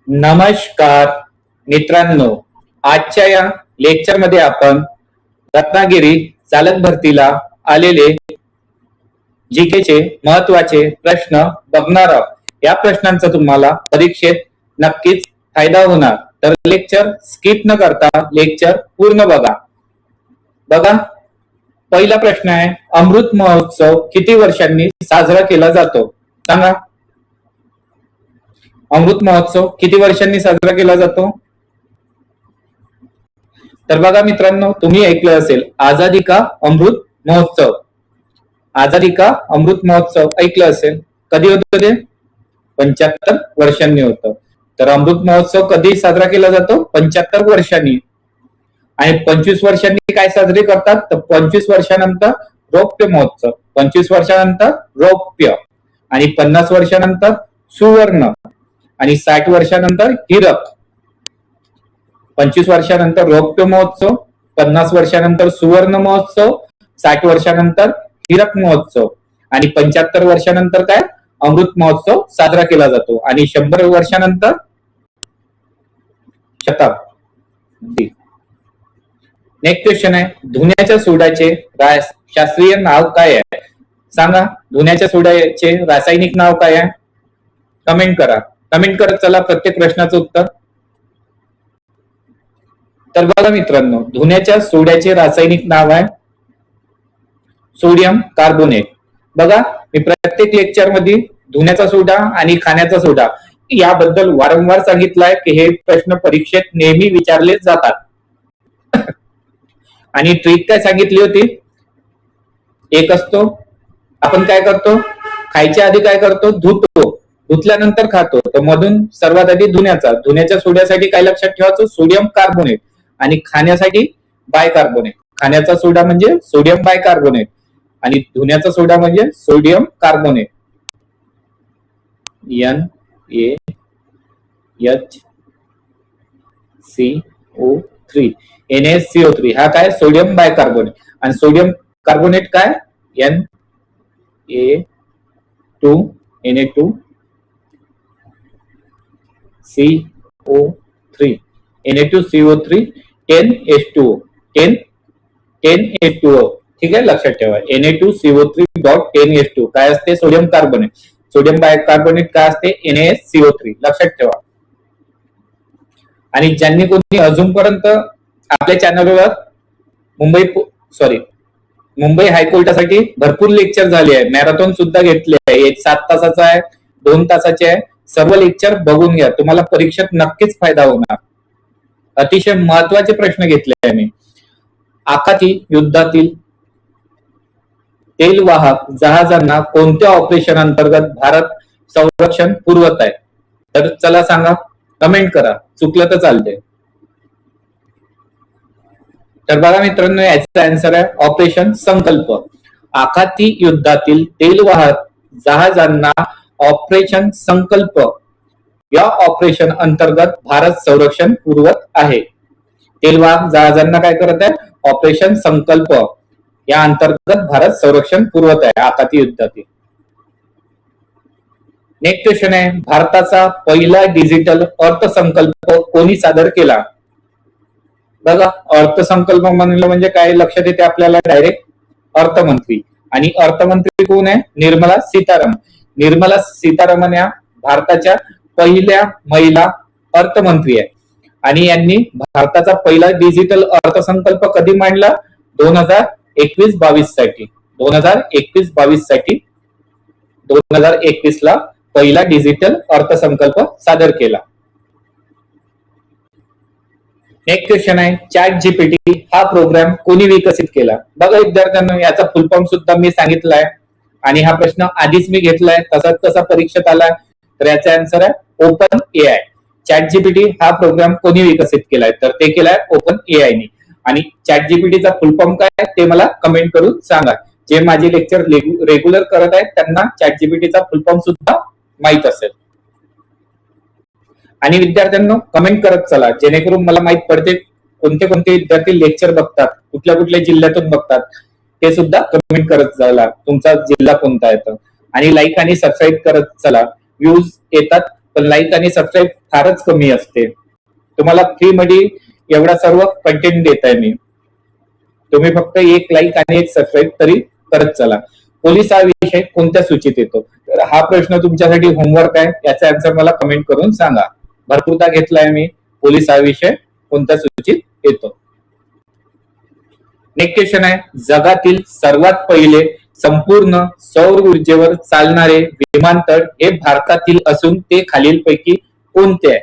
नमस्कार मित्रांनो, आजच्या या लेक्चरमध्ये आपण रत्नागिरी चालक भरतीला आलेले जीकेचे महत्वाचे प्रश्न बघणार आहोत. या प्रश्नांचा तुम्हाला परीक्षेत नक्कीच फायदा होणार, तर लेक्चर स्किप न करता लेक्चर पूर्ण बघा. पहिला प्रश्न आहे, अमृत महोत्सव किती वर्षांनी साजरा केला जातो? सांगा. अमृत महोत्सव किती वर्षांनी साजरा केला जातो? तर बघा मित्रांनो, तुम्ही ऐकलं असेल आझादी का अमृत महोत्सव. आझादी का अमृत महोत्सव ऐकलं असेल. कधी होतं ते? 75 वर्षांनी होतं. तर अमृत महोत्सव कधी साजरा केला जातो? 75 वर्षांनी. आणि 25 वर्षांनी काय साजरे करतात? तर 25 वर्षानंतर रौप्य महोत्सव, 25 वर्षानंतर रौप्य, आणि 50 वर्षानंतर सुवर्ण, आणि 60 वर्षानंतर हिरक. 25 वर्षानंतर रौप्य महोत्सव, 50 वर्षानंतर सुवर्ण महोत्सव, 60 वर्षानंतर हिरक महोत्सव, आणि 75 वर्षानंतर काय? अमृत महोत्सव साजरा केला जातो. आणि 100 वर्षानंतर शताब्दी. नेक्स्ट क्वेश्चन आहे, धुण्याच्या सोड्याचे शास्त्रीय नाव काय आहे? सांगा. धुण्याच्या सोड्याचे रासायनिक नाव काय आहे? कमेंट करा. कमेंट करत चला प्रत्येक प्रश्नाचं उत्तर. तर बघा मित्रांनो, धुण्याच्या सोड्याचे रासायनिक नाव आहे सोडियम कार्बोनेट. बघा, मी प्रत्येक लेक्चर मध्ये धुण्याचा सोडा आणि खाण्याचा सोडा याबद्दल वारंवार सांगितलंय की हे प्रश्न परीक्षेत नेहमी विचारले जातात. आणि ट्रिक काय सांगितली होती? एक असतो, आपण काय करतो, खायच्या आधी काय करतो? धुतो, धुतल्यानंतर खातो. तर मधून सर्वात आधी धुण्याच्या सोड्यासाठी काय लक्षात ठेवायचं? Sodium carbonate. आणि खाण्यासाठी बायकार्बोनेट. खाण्याचा सोडा म्हणजे सोडियम बायकार्बोनेट, आणि धुण्याचा सोडा म्हणजे सोडियम कार्बोनेट. NaHCO3 NaCO3 हा काय? Sodium bicarbonate. आणि सोडियम कार्बोनेट काय? Na2CO3 Na2CO3 10H2O 10H2O. ठीक आहे, लक्षात ठेवा. Na2CO3.10H2 काय असते? Sodium carbonate. सोडियम बायकार्बोनेट काय असते? NaCO3. लक्षात ठेवा. आणि ज्यांनी कोणी अजूनपर्यंत आपल्या चॅनलवर मुंबई हायकोर्टासाठी भरपूर लेक्चर झाले आहे, मॅरेथॉन सुद्धा घेतले आहे, एक 7 तासाचा आहे, 2 तासाचे आहे. सर्व लेक्चर बघून घ्या, तुम्हाला परीक्षेत नक्कीच फायदा होणार. अतिशय महत्वाचे प्रश्न घेतले आहे मी. आखाती युद्धातील तेलवाहक जहाजांना कोणत्या ऑपरेशन अंतर्गत भारत संरक्षण पुरवत आहे? तर चला सांगा, कमेंट करा, चुकलं तर चालते. तर बघा मित्रांनो, याचा आन्सर आहे ऑपरेशन संकल्प. आखाती युद्धातील तेलवाहक जहाजांना ऑपरेशन संकल्प या ऑपरेशन अंतर्गत भारत संरक्षण पुरवत आहे. तेलवाहक जहाजांना काय करत आहे? ऑपरेशन संकल्प या अंतर्गत भारत संरक्षण पुरवत आहे आखाती युद्धातील. नेक्स्ट क्वेश्चन आहे, भारताचा पहिला डिजिटल अर्थसंकल्प कोणी सादर केला? बघा, अर्थसंकल्प म्हणलं म्हणजे काय लक्षात येते आपल्याला? डायरेक्ट अर्थमंत्री. आणि अर्थमंत्री कोण आहे? निर्मला सीतारामन. निर्मला सीतारामन या भारताच्या पहिल्या महिला अर्थमंत्री आहे. आणि यांनी भारताचा पहिला डिजिटल अर्थसंकल्प कधी मांडला? 2021-22 साठी. 2021-22 साठी 2021 ला पहिला डिजिटल अर्थसंकल्प सादर केला. नेक्स्ट क्वेश्चन आहे, चॅट जीपीटी हा प्रोग्राम कोणी विकसित केला? बघा विद्यार्थ्यांनो, याचा फुल फॉर्म सुद्धा मी सांगितलाय, आणि हा प्रश्न आधीच मी घेतलाय, तसाच तसा परीक्षेत आलाय. तर याचा आन्सर आहे ओपन एआय. चॅट जीपीटी हा प्रोग्राम कोणी विकसित केलाय? तर ते केलाय ओपन एआय ने. आणि चॅट जीपीटीचा फुल फॉर्म काय ते मला कमेंट करून सांगा. जे माझे लेक्चर रेग्युलर करत आहेत त्यांना चॅट जीपीटीचा फुल फॉर्म सुद्धा माहित असेल. आणि विद्यार्थ्यांनो, कमेंट करत चला, जेणेकरून मला माहित पडते कोणते कोणते विद्यार्थी लेक्चर बघतात, कुठल्या कुठल्या जिल्ह्यातून बघतात, ते सुद्धा कमेंट करत चला तुमचा जिल्हा कोणता आहे. आणि लाईक आणि सबस्क्राईब करत चला. व्ह्यूज येतात पण लाईक आणि सबस्क्राईब फारच कमी असते. तुम्हाला फ्री मध्ये एवढा सर्व कंटेंट देत आहे मी. तुम्ही फक्त एक लाईक आणि एक सबस्क्राईब तरी करत चला. पोलीस हा विषय कोणत्या सूचीत येतो? तर हा प्रश्न तुमच्यासाठी होमवर्क आहे. याचा आन्सर मला कमेंट करून सांगा. भरपूरदा घेतलाय मी. पोलीस हा विषय कोणत्या सूचीत येतो? नेक्स्ट क्वेश्चन आहे, जगातील सर्वात पहिले संपूर्ण सौर ऊर्जेवर चालणारे विमानतळ हे भारतातील असून ते खालीलपैकी कोणते आहे?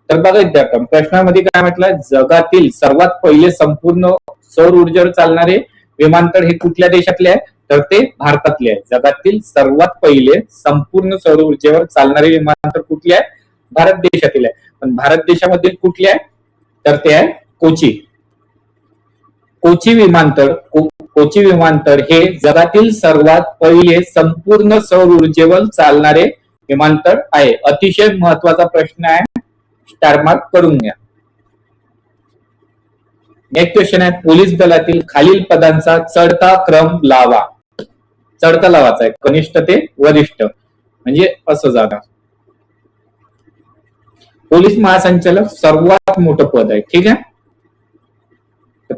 तर बघा विद्यार्थी, प्रश्नामध्ये काय म्हटलं, जगातील सर्वात पहिले संपूर्ण सौर ऊर्जेवर चालणारे विमानतळ हे कुठल्या देशातले आहे? तर ते भारतातले आहे. जगातील सर्वात पहिले संपूर्ण सौर ऊर्जेवर चालणारे विमानतळ कुठले आहे? भारत देशातील आहे. पण भारत देशामधील कुठले आहे? तर ते आहे कोची. कोची विमानतळ हे जगातील सर्वात पहिले संपूर्ण सौर ऊर्जेवर चालणारे विमानतळ आहे. अतिशय महत्वाचा प्रश्न आहे, स्टार मार्क करून घ्या. नेक्स्ट क्वेश्चन आहे, पोलीस दलातील खालील पदांचा चढता क्रम लावा. चढता लावाचा आहे, कनिष्ठ ते वरिष्ठ, म्हणजे असं जाणार. पोलीस महासंचालक सर्वात मोठं पद आहे, ठीक आहे.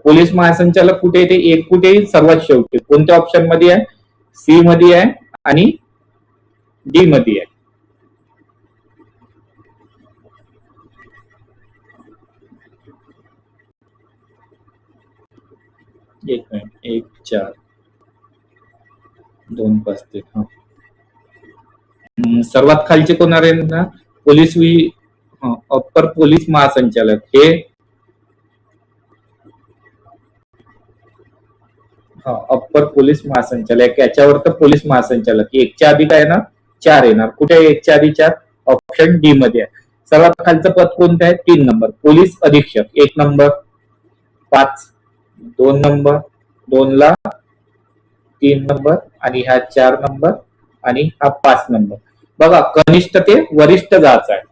पोलीस महासंचालक कुठे येते? एक कुठे? सर्वात शेवटी. कोणत्या ऑप्शन मध्ये आहे? सी मध्ये आहे आणि डी मध्ये आहे. एक मिनिट, 1 4 2 5 3. सर्वात खालचे कोण आहे ना? पोलीस अप्पर पोलीस महासंचालक हे अप्पर पोलीस महासंचालक. याच्यावर तर पोलीस महासंचालक एकच्या आधी काय येणार? 4 येणार. कुठे एकच्या आधी 4? ऑप्शन डी मध्ये आहे. सर्वात खालचं पद कोणतं आहे? 3 नंबर पोलीस अधीक्षक. 1 नंबर 5, 2 नंबर 2 ला 3 नंबर आणि हा 4 नंबर आणि हा 5 नंबर. बघा, कनिष्ठ ते वरिष्ठ जायचं आहे.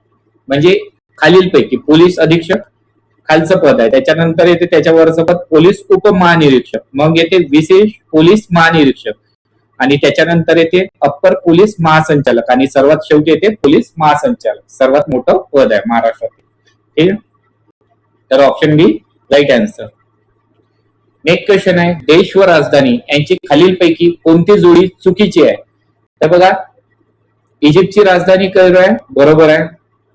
म्हणजे खालीलपैकी पोलीस अधीक्षक खालचं पद आहे, त्याच्यानंतर येते त्याच्यावरचं पद पोलीस उपमहानिरीक्षक, मग येते विशेष पोलीस महानिरीक्षक आणि त्याच्यानंतर येते अप्पर पोलीस महासंचालक आणि सर्वात शेवटी येते पोलीस महासंचालक. सर्वात मोठं पद आहे महाराष्ट्रातील. ठीक आहे, तर ऑप्शन बी राईट आन्सर. नेक्स्ट क्वेश्चन आहे, देश व राजधानी यांची खालीलपैकी कोणती जोडी चुकीची आहे? तर बघा, इजिप्तची राजधानी कैरो आहे, बरोबर आहे.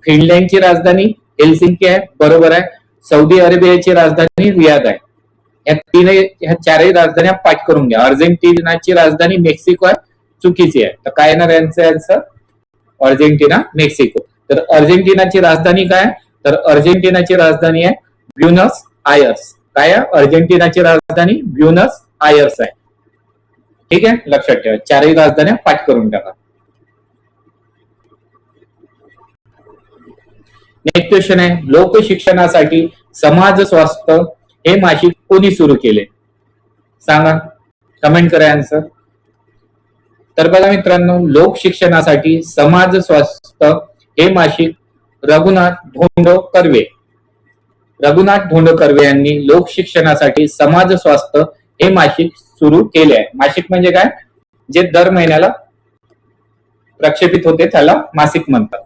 फिनलँडची राजधानी हेल्सिंकी आहे, बरोबर आहे. सौदी अरेबियाची राजधानी रियाद आहे. ह्या चारही राजधान्या पाठ करून घ्या. अर्जेंटिनाची राजधानी मेक्सिको आहे, चुकीची आहे. तर काय येणार यांचं आन्सर? Argentina, Mexico. तर अर्जेंटिनाची राजधानी काय? तर अर्जेंटिनाची राजधानी आहे ब्युनस आयर्स. काय आहे? अर्जेंटिनाची राजधानी ब्युनस आयर्स आहे. ठीक आहे, लक्षात ठेवा. चारही राजधान्या पाठ करून टाका. नेक्स्ट क्वेश्चन आहे, लोकशिक्षणासाठी समाज स्वास्थ्य हे मासिक कोणी सुरू केले? सांगा, कमेंट करा आन्सर. तर बघा मित्रांनो, लोकशिक्षणासाठी समाज स्वास्थ्य हे मासिक रघुनाथ धोंडो कर्वे यांनी लोकशिक्षणासाठी समाज स्वास्थ्य हे मासिक सुरू केले आहे. मासिक म्हणजे काय? जे दर महिन्याला प्रक्षेपित होते त्याला मासिक म्हणतात.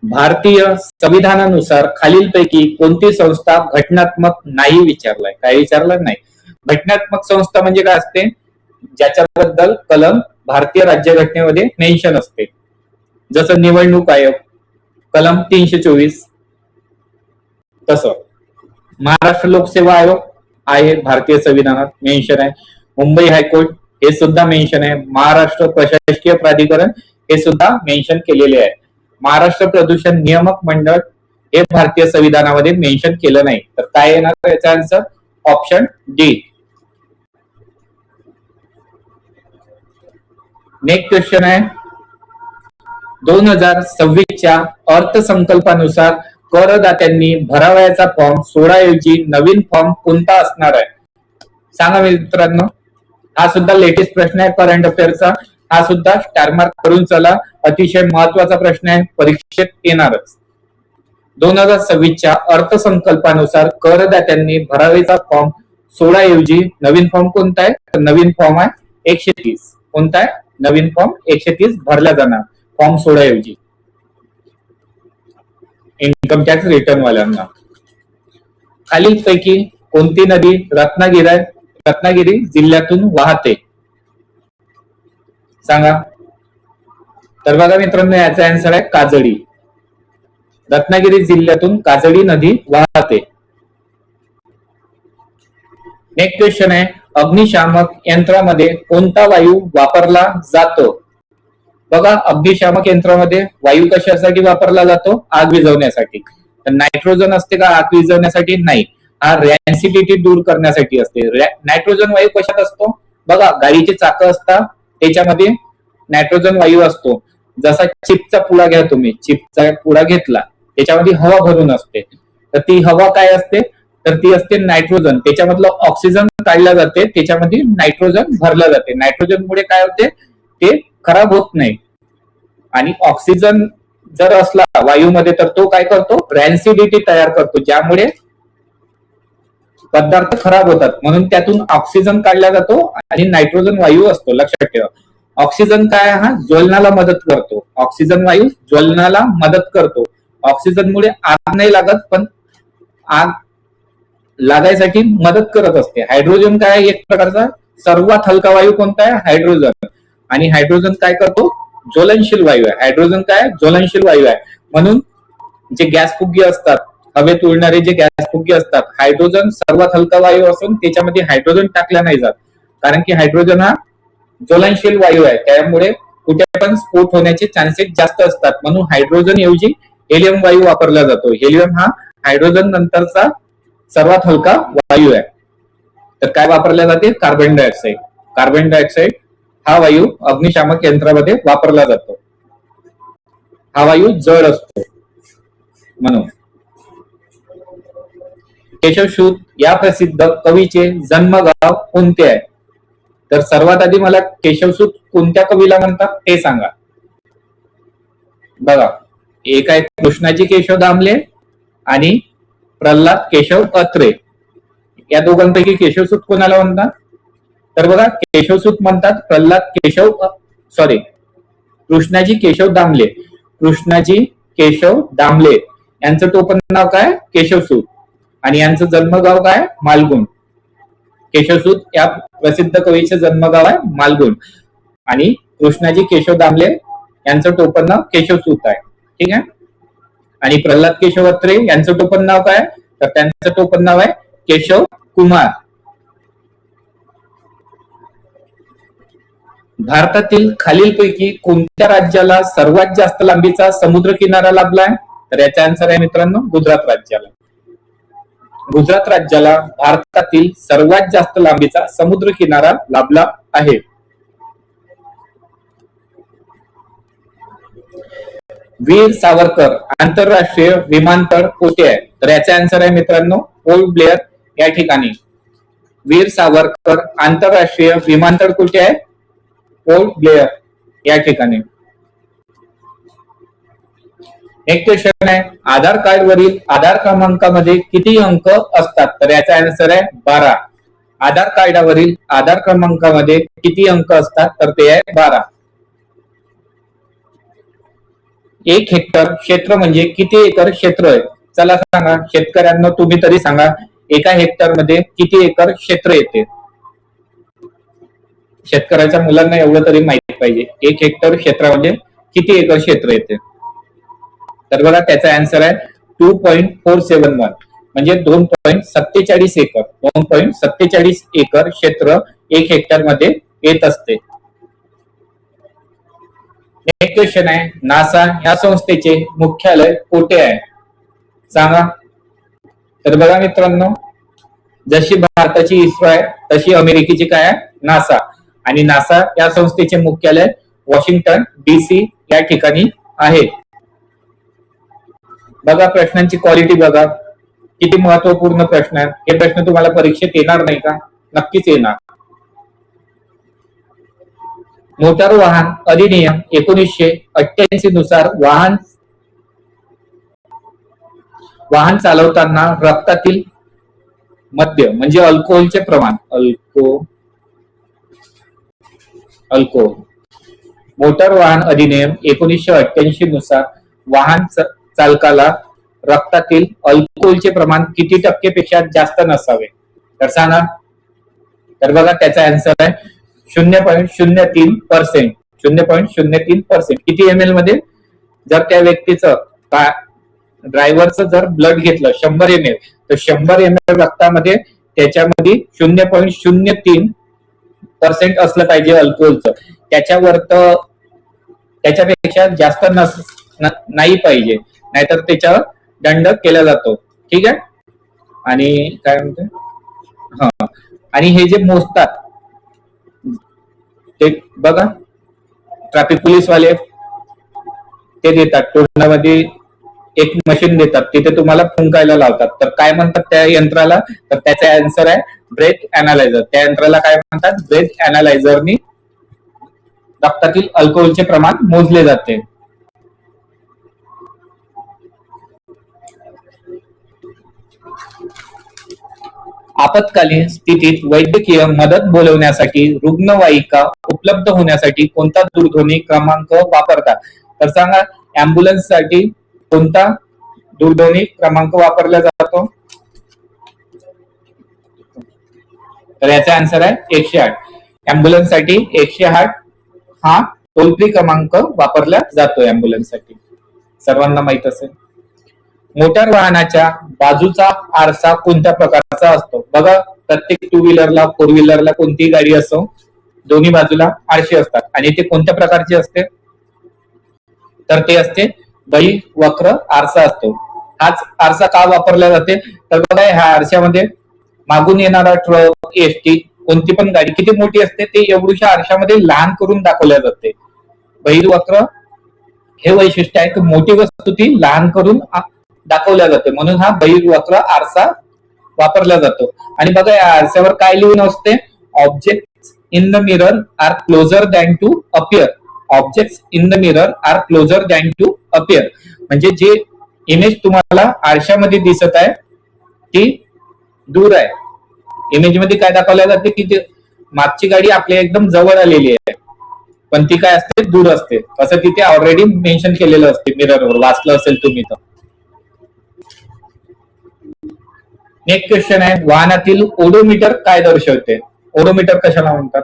भारतीय संविधानानुसार खालीलपैकी कोणती संस्था घटनात्मक नाही विचारलाय? काय विचारलं नाही. घटनात्मक संस्था म्हणजे काय असते? ज्याच्याबद्दल कलम भारतीय राज्यघटनेमध्ये मेन्शन असते. जसं निवडणूक आयोग कलम 324, तसं महाराष्ट्र लोकसेवा आयोग आहे, भारतीय संविधानात मेन्शन आहे. मुंबई हायकोर्ट हे सुद्धा मेन्शन आहे. महाराष्ट्र प्रशासकीय प्राधिकरण हे सुद्धा मेन्शन केलेले आहे. महाराष्ट्र प्रदूषण नियामक मंडळ हे भारतीय संविधानामध्ये मेन्शन केलं नाही. तर काय येणार याचा answer? Option D. Next question आहे, 2026च्या अर्थसंकल्पानुसार करदात्यांनी भरावयाचा फॉर्म 16 ऐवजी नवीन फॉर्म कोणता असणार आहे? सांगा मित्रांनो. हा सुद्धा लेटेस्ट प्रश्न आहे करंट अफेअरचा. हा सुद्धा स्टार मार्क करून चला. अतिशय महत्वाचा प्रश्न आहे, परीक्षेत येणारच. 2026च्या अर्थसंकल्पानुसार करदात्यांनी भरावयाचा फॉर्म 16 ऐवजी नवीन फॉर्म कोणता आहे? तर नवीन फॉर्म आहे 130. कोणता आहे? नवीन फॉर्म 130 भरला जाणार. फॉर्म 16 ऐवजी इन्कम टॅक्स रिटर्न वाल्यांना. खालीलपैकी कोणती नदी रत्नागिरी जिल्ह्यातून वाहते सांगा. तर बघा मित्रांनो, याचा आन्सर आहे काजळी. रत्नागिरी जिल्ह्यातून काजळी नदी वाहते. नेक्स्ट क्वेश्चन आहे, अग्निशामक यंत्रामध्ये कोणता वायू वापरला जातो. बघा, अग्निशामक यंत्रामध्ये वायू कशासाठी वापरला जातो? आग विझवण्यासाठी. तर नायट्रोजन असते का आग विझवण्यासाठी? नाही, हा रॅन्सिडिटी दूर करण्यासाठी असते. नायट्रोजन वायू कशात असतो? बघा, गाडीचे चाकं असतात त्याच्यामध्ये नायट्रोजन वायू असतो. जसा चिपचा पुडा घ्या तुम्ही, चिपचा पुडा घेतला त्याच्यामध्ये हवा भरून असते, तर ती हवा काय असते? तर ती असते नायट्रोजन. त्याच्यामधलं ऑक्सिजन काढलं जाते, त्याच्यामध्ये नायट्रोजन भरलं जाते. नायट्रोजनमुळे काय होते? ते खराब होत नाही. आणि ऑक्सिजन जर असला वायूमध्ये तर तो काय करतो? रॅन्सिडिटी तयार करतो, ज्यामुळे पदार्थ खराब होतात. म्हणून त्यातून ऑक्सिजन काढला जातो आणि नायट्रोजन वायू असतो. लक्षात ठेवा, ऑक्सिजन काय? हा ज्वलनाला मदत करतो. ऑक्सिजन वायू ज्वलनाला मदत करतो. ऑक्सिजनमुळे आग नाही लागत, पण आग लागायसाठी मदत करत असते. हायड्रोजन काय? एक प्रकारचा सर्वात हलका वायू कोणता आहे? हायड्रोजन. आणि हायड्रोजन काय करतो? ज्वलनशील वायू आहे. हायड्रोजन काय? ज्वलनशील वायू आहे. म्हणून जे गॅस फुगे असतात, हवेत उडणारे जे गॅस फुगे असतात, हायड्रोजन सर्वात हलका वायू असून त्याच्यामध्ये हायड्रोजन टाकला नाही जात, कारण की हायड्रोजन हा ज्वलनशील वायू आहे. त्यामुळे कुठे पण स्फोट होण्याचे चान्सेस जास्त असतात. म्हणून हायड्रोजन ऐवजी हेलियम वायू वापरला जातो. हेलियम हा हायड्रोजन नंतरचा सर्वात हलका वायू आहे. तर काय वापरल्या जाते? Carbon dioxide. कार्बन डायऑक्साईड हा वायू अग्निशामक यंत्रामध्ये वापरला जातो. हा वायू जड असतो म्हणून. केशवसूत या प्रसिद्ध कवीचे जन्मगाव कोणते आहे? तर सर्वात आधी मला केशवसूत कोणत्या कवीला म्हणतात ते सांगा. बघा, एक आहे कृष्णाजी केशव दामले आणि प्रल्हाद केशव अत्रे. या दोघांपैकी केशवसूत कोणाला म्हणतात? तर बघा, केशवसूत म्हणतात कृष्णाजी केशव दामले. कृष्णाजी केशव दामले यांचं टोपण नाव काय? केशवसूत. आणि यांचं जन्मगाव काय? मालगुण. केशवसूत या प्रसिद्ध कवीचे जन्मगाव आहे मालगुण. आणि कृष्णाजी केशव दामले यांचं टोपण नाव केशवसूत आहे. ठीक आहे. आणि प्रल्हाद केशव अत्रे यांचं टोपण नाव काय? तर त्यांचं टोपण नाव आहे केशव कुमार. भारतातील खालीलपैकी कोणत्या राज्याला सर्वात जास्त लांबीचा समुद्र किनारा लाभलाय? तर याचा आन्सर आहे मित्रांनो गुजरात राज्याला. गुजरात राज्याला भारतातील सर्वात जास्त लांबीचा समुद्र किनारा लाभला आहे. वीर सावरकर आंतरराष्ट्रीय विमानतळ कोठे आहे? तर याचा आन्सर आहे मित्रांनो पोर्ट ब्लेअर या ठिकाणी. वीर सावरकर आंतरराष्ट्रीय विमानतळ कुठे आहे? पोर्ट ब्लेअर या ठिकाणी. एक क्वेश्चन आहे, आधार कार्ड वरील आधार क्रमांकामध्ये किती अंक असतात? तर याचा आन्सर आहे 12. आधार कार्डावरील आधार क्रमांकामध्ये किती अंक असतात? तर ते आहे 12. 1 हेक्टर क्षेत्र म्हणजे किती एकर क्षेत्र आहे? चला सांगा शेतकऱ्यांना, तुम्ही तरी सांगा, एका हेक्टर मध्ये किती एकर क्षेत्र येते? शेतकऱ्याच्या मुलांना एवढं तरी माहिती पाहिजे, 1 हेक्टर क्षेत्रामध्ये किती एकर क्षेत्र येते? तर बघा, त्याचा आन्सर आहे 2.471 म्हणजे 2.47 एकर. 2.47 एकर क्षेत्र 1 हेक्टर मध्ये येत असते. एक क्वेश्चन आहे, नासा या संस्थेचे मुख्यालय कोठे आहे? सांगा. तर बघा मित्रांनो, जशी भारताची इस्रो आहे तशी अमेरिकेची काय आहे? नासा. आणि नासा या संस्थेचे मुख्यालय वॉशिंग्टन DC या ठिकाणी आहे. बघा, प्रश्नांची क्वालिटी बघा, किती महत्वपूर्ण प्रश्न आहे. हे प्रश्न तुम्हाला परीक्षेत येणार नाही का? नक्कीच येणार. मोटार वाहन अधिनियम 1988 नुसार वाहन चालवताना रक्तातील मद्य म्हणजे अल्कोहोलचे प्रमाण मोटार वाहन अधिनियम 1988 नुसार वाहन चालकाला रक्तातील अल्कोहोलचे प्रमाण किती टक्केपेक्षा जास्त नसावे? तर सांगा. तर बघा त्याचा आन्सर आहे 0.03%. 0.03%. किती ml मध्ये? जर त्या व्यक्तीचं ड्रायव्हरचं जर ब्लड घेतलं 100 ml, तर 100 ml रक्तामध्ये त्याच्यामध्ये 0.03% असलं पाहिजे अल्कोहोलचं. त्याच्यावर तर त्याच्यापेक्षा जास्त नाही पाहिजे, नाहीतर त्याच्यावर दंड केला जातो. ठीक आहे. आणि काय म्हणते, हा, आणि हे जे मोजतात ते बघा ट्रॅफिक पोलीस वाले ते देतात तोंडामध्ये एक मशीन देतात, तिथे तुम्हाला फुंकायला लावतात. तर काय म्हणतात त्या यंत्राला? तर त्याचा आन्सर आहे ब्रेथ अनालायझर. त्या यंत्राला काय म्हणतात? ब्रेथ अनालायझरनी रक्तातील अल्कोहोलचे प्रमाण मोजले जाते. आपत्कालीन स्थितीत वैद्यकीय मदत बोलवण्यासाठी रुग्णवाहिका उपलब्ध होण्यासाठी कोणता दूरध्वनी क्रमांक वापरतात? तर सांगा. अँब्युलन्स साठी कोणता दूरध्वनी क्रमांक वापरला जातो? तर याचा आन्सर आहे 108. अँब्युलन्स साठी 108 हा टोल फ्री क्रमांक वापरला जातो अँब्युलन्स साठी, सर्वांना माहित असेल. मोटार वाहनाच्या बाजूचा आरसा कोणत्या प्रकारचा असतो? बघा प्रत्येक टू व्हीलरला, फोर व्हीलरला, कोणतीही गाडी असो, दोन्ही बाजूला आरसे असतात. आणि ते कोणत्या प्रकारचे असते? तर ते असते बहिर्वक्र आरसा असतो. हाच आरसा का वापरला जाते? तर बघा ह्या आरशामध्ये मागून येणारा ट्रक, एसटी, कोणती पण गाडी किती मोठी असते ते एवढ्याशा आरशामध्ये लहान करून दाखवल्या जाते. बहिर्वक्र हे वैशिष्ट्य आहे की मोठी वस्तू ती लहान करून दाखवल्या जाते, म्हणून हा बहिर्वक्र आरसा वापरला जातो. आणि बघा या आरशावर काय लिहून असते? Objects in the mirror are closer than to appear. Objects in the mirror are closer than to appear. म्हणजे जे इमेज तुम्हाला आरशामध्ये दिसत आहे ती दूर आहे. इमेज मध्ये काय दाखवल्या जाते की मागची गाडी आपल्या एकदम जवळ आलेली आहे, पण ती काय असते? दूर असते. असं तिथे ऑलरेडी मेन्शन केलेलं असते मिररवर, वाचलं असेल तुम्ही तर. नेक्स्ट क्वेश्चन आहे, वाहनातील ओडोमीटर काय दर्शवते? ओडोमीटर कशाला म्हणतात?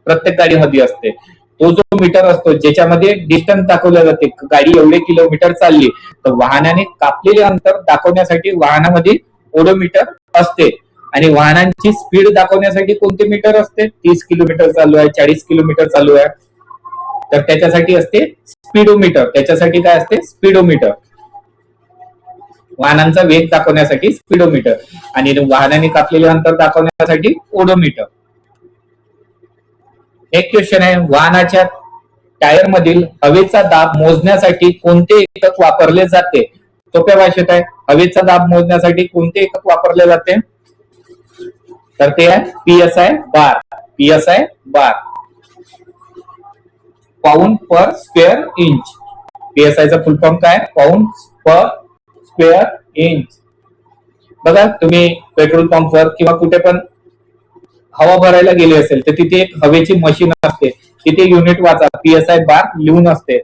प्रत्येक गाडीमध्ये असते. तो जो मीटर असतो ज्याच्यामध्ये डिस्टन्स दाखवल्या जाते, गाडी एवढे किलोमीटर चालली, तर वाहनाने कापलेले अंतर दाखवण्यासाठी वाहनामध्ये ओडोमीटर असते. आणि वाहनांची स्पीड दाखवण्यासाठी कोणते मीटर असते? 30 किलोमीटर चालू आहे, 40 किलोमीटर चालू आहे, तर त्याच्यासाठी असते स्पीडोमीटर. त्याच्यासाठी काय असते? स्पीडोमीटर. वाहनांचा वेग दाखवण्यासाठी स्पीडोमीटर, आणि वाहनाने कापलेले अंतर दाखवण्यासाठी ओडोमीटर. एक क्वेश्चन आहे, वाहनाच्या टायर मधील हवेचा दाब मोजण्यासाठी कोणते एकक वापरले जाते? सोप्या भाषेत आहे, हवेचा दाब मोजण्यासाठी कोणते एकक वापरले जाते? तर ते आहे PSI bar. PSI bar, pound per square inch. PSI चा फुल फॉर्म काय? Pound per square inch. बघा तुम्ही पेट्रोल पंपवर किंवा कुठे पण हवा भरायला गेली असेल तर तिथे एक हवेची मशीन असते, तिथे युनिट वाचा, PSI बार लिहून असते.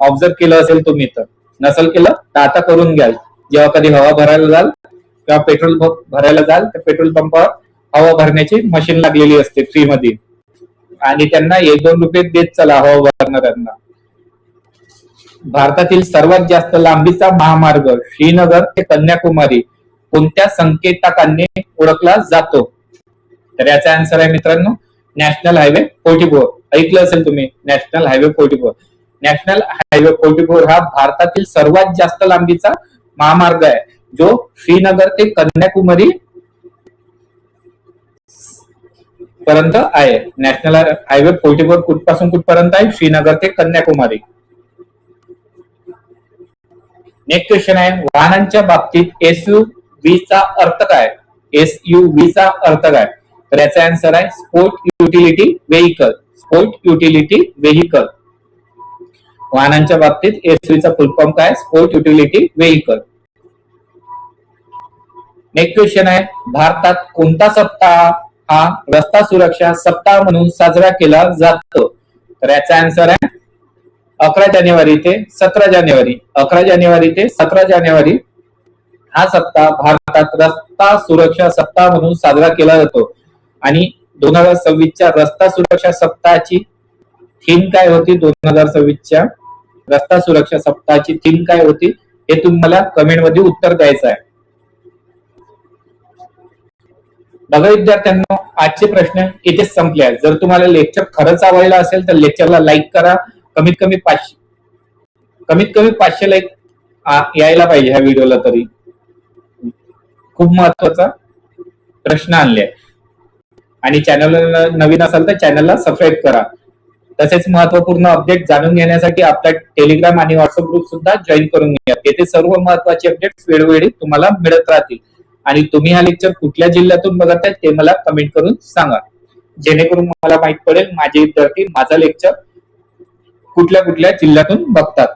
ऑब्झर्व केलं असेल तुम्ही, तर नसेल केलं तर आता करून घ्याल. जेव्हा कधी हवा भरायला जाल किंवा पेट्रोल भरायला जाल तर पेट्रोल पंपावर हवा भरण्याची मशीन लागलेली असते फ्री मध्ये, आणि त्यांना 1-2 रुपये देत चला हवा भरणाऱ्यांना. भारतातील सर्वात जास्त लांबीचा महामार्ग श्रीनगर ते कन्याकुमारी कोणत्या संकेतकाने ओळखला जातो? तर याचा आन्सर आहे मित्रांनो नॅशनल हायवे 44. ऐकलं असेल तुम्ही, नॅशनल हायवे 44. नॅशनल हायवे 44 हा भारतातील सर्वात जास्त लांबीचा महामार्ग आहे, जो श्रीनगर ते कन्याकुमारी पर्यंत आहे. नॅशनल हायवे 44 कुठपासून कुठपर्यंत आहे? श्रीनगर ते कन्याकुमारी. नेक्स्ट क्वेश्चन आहे, वाहनांच्या बाबतीत SUV चा अर्थ काय? SUV चा अर्थ काय? तर याचा आन्सर आहे sport utility vehicle. Sport utility vehicle. वाहनांच्या बाबतीत SUV चा फुल फॉर्म काय? Sport utility vehicle. Next question आहे, भारतात कोणता सप्ताह हा रस्ता सुरक्षा सप्ताह म्हणून साजरा केला जातो? तर याचा आन्सर आहे 11 जानेवारी ते 17 जानेवारी. 11 जानेवारी ते 17 जानेवारी हा सप्ताह भारतात रस्ता सुरक्षा सप्ताह म्हणून साजरा केला जातो. आणि 2026च्या रस्ता सुरक्षा सप्ताहाची थीम काय होती? 2026च्या रस्ता सुरक्षा सप्ताहाची थीम काय होती हे तुम्हाला कमेंट मध्ये उत्तर द्यायचं आहे. बघा विद्यार्थ्यांनो, आजचे प्रश्न इथेच संपले आहेत. जर तुम्हाला लेक्चर खरंच आवडला असेल तर लेक्चरला लाईक करा. कमीत कमी 500 लाईक यायला पाहिजे ह्या व्हिडिओला. तरी खूप महत्वाचा प्रश्न आणले. आणि चॅनलला नवीन असाल तर चॅनलला सबस्क्राईब करा. तसेच महत्वपूर्ण अपडेट जाणून घेण्यासाठी आपला टेलिग्राम आणि व्हॉट्सअप ग्रुप सुद्धा जॉईन करून घ्या. तेथे सर्व महत्वाचे अपडेट्स वेळोवेळी तुम्हाला मिळत राहतील. आणि तुम्ही हा लेक्चर कुठल्या जिल्ह्यातून बघत आहे ते मला कमेंट करून सांगा, जेणेकरून मला माहित पडेल माझे विद्यार्थी माझा लेक्चर कुठल्या कुठल्या जिल्ह्यातून बघतात.